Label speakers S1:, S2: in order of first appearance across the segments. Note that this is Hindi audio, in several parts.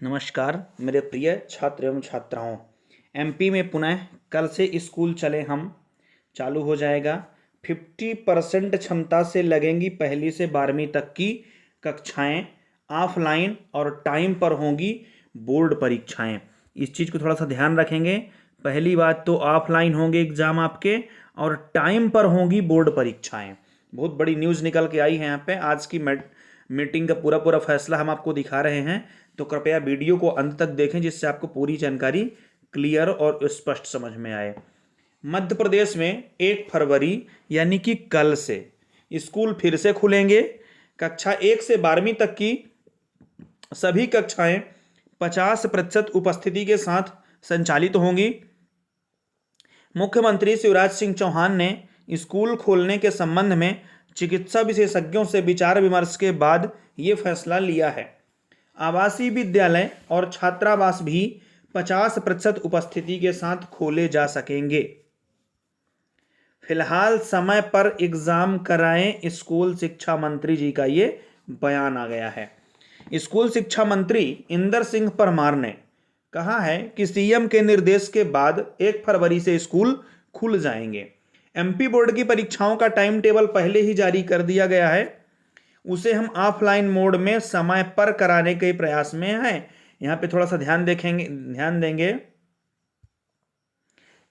S1: नमस्कार मेरे प्रिय छात्र एवं छात्राओं। एमपी में पुनः कल से स्कूल चले हम चालू हो जाएगा। 50% क्षमता से लगेंगी पहली से 12वीं तक की कक्षाएं। ऑफलाइन और टाइम पर होंगी बोर्ड परीक्षाएं। इस चीज़ को थोड़ा सा ध्यान रखेंगे। पहली बात तो ऑफलाइन होंगे एग्ज़ाम आपके और टाइम पर होंगी बोर्ड परीक्षाएं। बहुत बड़ी न्यूज़ निकल के आई है यहाँ पे। आज की मीटिंग का पूरा फैसला हम आपको दिखा रहे हैं, तो कृपया वीडियो को अंत तक देखें जिससे आपको पूरी जानकारी क्लियर और स्पष्ट समझ में आए। मध्य प्रदेश में 1 फरवरी यानी कि कल से स्कूल फिर से खुलेंगे। कक्षा 1 से 12वीं तक की सभी कक्षाएं 50% उपस्थिति के साथ संचालित होंगी। मुख्यमंत्री शिवराज सिंह चौहान ने स्कूल खोलने के संबंध में चिकित्सा विशेषज्ञों से विचार विमर्श के बाद ये फैसला लिया है। आवासीय विद्यालय और छात्रावास भी 50% उपस्थिति के साथ खोले जा सकेंगे। फिलहाल समय पर एग्जाम कराएं, स्कूल शिक्षा मंत्री जी का ये बयान आ गया है। स्कूल शिक्षा मंत्री इंदर सिंह परमार ने कहा है कि सीएम के निर्देश के बाद 1 फरवरी से स्कूल खुल जाएंगे। एमपी बोर्ड की परीक्षाओं का टाइम टेबल पहले ही जारी कर दिया गया है। उसे हम ऑफलाइन मोड में समय पर कराने के प्रयास में हैं। यहाँ पे थोड़ा सा ध्यान देंगे।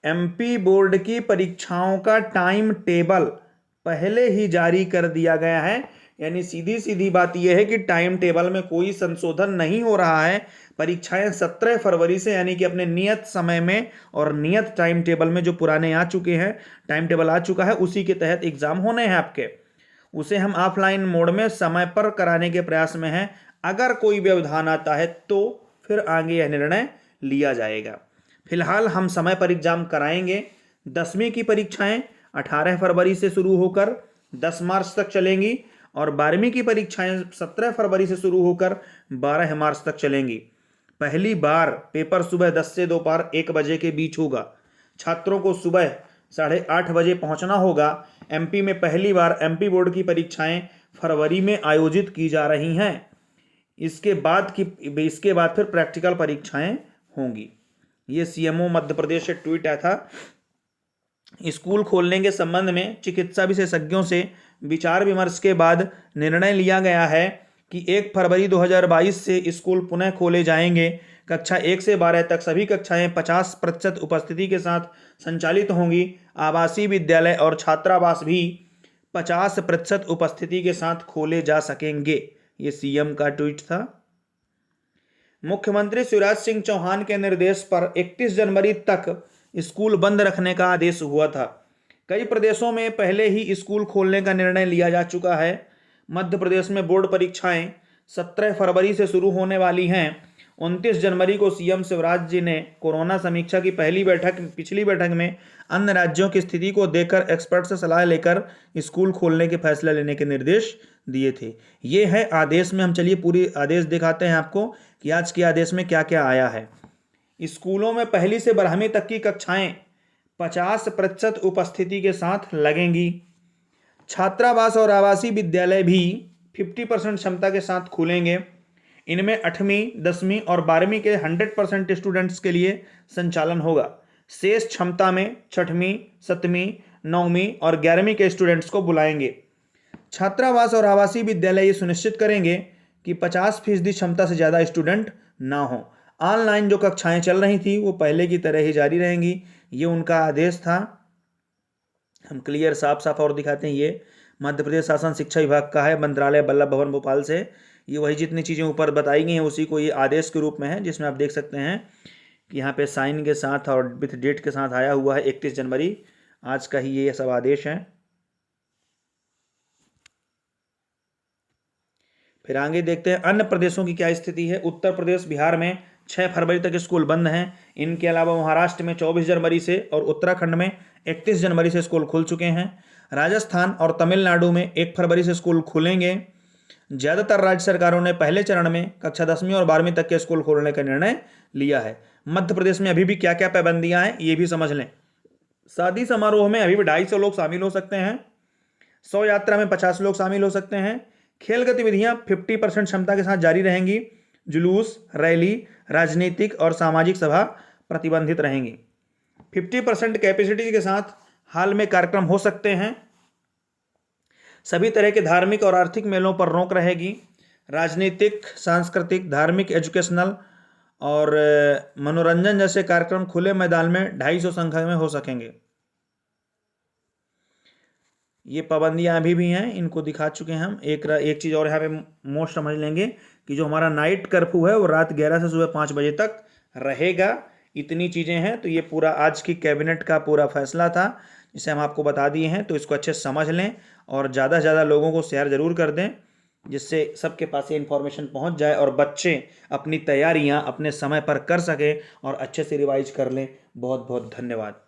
S1: एमपी बोर्ड की परीक्षाओं का टाइम टेबल पहले ही जारी कर दिया गया है। यानी सीधी सीधी बात यह है कि टाइम टेबल में कोई संशोधन नहीं हो रहा है। परीक्षाएं 17 फरवरी से यानी कि अपने नियत समय में और नियत टाइम टेबल में जो पुराने आ चुके हैं, टाइम टेबल आ चुका है, उसी के तहत एग्जाम होने हैं आपके। उसे हम ऑफलाइन मोड में समय पर कराने के प्रयास में हैं। अगर कोई व्यवधान आता है तो फिर आगे यह निर्णय लिया जाएगा। फिलहाल हम समय पर एग्जाम कराएंगे। 10वीं की परीक्षाएं 18 फरवरी से शुरू होकर 10 मार्च तक चलेंगी और 12वीं की परीक्षाएं 17 फरवरी से शुरू होकर 12 मार्च तक चलेंगी। पहली बार पेपर सुबह 10 से दोपहर 1 बजे के बीच होगा। छात्रों को सुबह 8:30 बजे पहुंचना होगा। एमपी में पहली बार एमपी बोर्ड की परीक्षाएं फरवरी में आयोजित की जा रही हैं। इसके बाद फिर प्रैक्टिकल परीक्षाएं होंगी। ये सीएमओ मध्य प्रदेश से ट्वीट आया था। स्कूल खोलने के संबंध में चिकित्सा विशेषज्ञों से विचार विमर्श के बाद निर्णय लिया गया है कि 1 फरवरी 2022 से स्कूल पुनः खोले जाएंगे। कक्षा 1 से 12 तक सभी कक्षाएं 50% उपस्थिति के साथ संचालित होंगी। आवासीय विद्यालय और छात्रावास भी 50% उपस्थिति के साथ खोले जा सकेंगे। ये सीएम का ट्वीट था। मुख्यमंत्री शिवराज सिंह चौहान के निर्देश पर 31 जनवरी तक स्कूल बंद रखने का आदेश हुआ था। कई प्रदेशों में पहले ही स्कूल खोलने का निर्णय लिया जा चुका है। मध्य प्रदेश में बोर्ड परीक्षाएं 17 फरवरी से शुरू होने वाली हैं। 29 जनवरी को सीएम शिवराज जी ने कोरोना समीक्षा की पिछली बैठक में अन्य राज्यों की स्थिति को देखकर एक्सपर्ट से सलाह लेकर स्कूल खोलने के फैसला लेने के निर्देश दिए थे। ये है आदेश में। हम चलिए पूरी आदेश दिखाते हैं आपको कि आज के आदेश में क्या क्या आया है। स्कूलों में पहली से 12वीं तक की कक्षाएं 50% उपस्थिति के साथ लगेंगी। छात्रावास और आवासीय विद्यालय भी 50% क्षमता के साथ खुलेंगे। इनमें 8वीं, 10वीं और 12वीं के 100% स्टूडेंट्स के लिए संचालन होगा। शेष क्षमता में 6वीं, 7वीं, 9वीं और 11वीं के स्टूडेंट्स को बुलाएंगे। छात्रावास और आवासीय विद्यालय ये सुनिश्चित करेंगे कि 50% क्षमता से ज़्यादा स्टूडेंट ना हो। ऑनलाइन जो कक्षाएं चल रही थी वो पहले की तरह ही जारी रहेंगी। ये उनका आदेश था। हम क्लियर साफ और दिखाते हैं। ये मध्य प्रदेश शासन शिक्षा विभाग का है, मंत्रालय वल्लभ भवन भोपाल से। ये वही जितनी चीज़ें ऊपर बताई गई हैं उसी को ये आदेश के रूप में है, जिसमें आप देख सकते हैं कि यहाँ पे साइन के साथ और विथ डेट के साथ आया हुआ है 31 जनवरी। आज का ही ये सब आदेश है। फिर आगे देखते हैं अन्य प्रदेशों की क्या स्थिति है। उत्तर प्रदेश, बिहार में 6 फरवरी तक स्कूल बंद हैं। इनके अलावा महाराष्ट्र में 24 जनवरी से और उत्तराखंड में 31 जनवरी से स्कूल खुल चुके हैं। राजस्थान और तमिलनाडु में 1 फरवरी से स्कूल खुलेंगे। ज़्यादातर राज्य सरकारों ने पहले चरण में कक्षा 10वीं और 12वीं तक के स्कूल खोलने का निर्णय लिया है। मध्य प्रदेश में अभी भी क्या क्या पाबंदियां हैं ये भी समझ लें। शादी समारोह में अभी भी 250 लोग शामिल हो सकते हैं। 100 यात्रा में 50 लोग शामिल हो सकते हैं। खेल गतिविधियां 50% क्षमता के साथ जारी रहेंगी। जुलूस, रैली, राजनीतिक और सामाजिक सभा प्रतिबंधित रहेंगी। 50% कैपेसिटी के साथ हाल में कार्यक्रम हो सकते हैं। सभी तरह के धार्मिक और आर्थिक मेलों पर रोक रहेगी। राजनीतिक, सांस्कृतिक, धार्मिक, एजुकेशनल और मनोरंजन जैसे कार्यक्रम खुले मैदान में 250 संख्या में हो सकेंगे। ये पाबंदियां अभी भी हैं, इनको दिखा चुके हैं हम। एक चीज़ और यहाँ पे मोस्ट समझ लेंगे कि जो हमारा नाइट कर्फ्यू है वो रात 11 से सुबह 5 बजे तक रहेगा। इतनी चीज़ें हैं। तो ये पूरा आज की कैबिनेट का पूरा फैसला था, जिसे हम आपको बता दिए हैं। तो इसको अच्छे से समझ लें और ज़्यादा से ज़्यादा लोगों को शेयर ज़रूर कर दें, जिससे सबके पास ये इन्फॉर्मेशन पहुंच जाए और बच्चे अपनी तैयारियां अपने समय पर कर सकें और अच्छे से रिवाइज कर लें। बहुत बहुत धन्यवाद।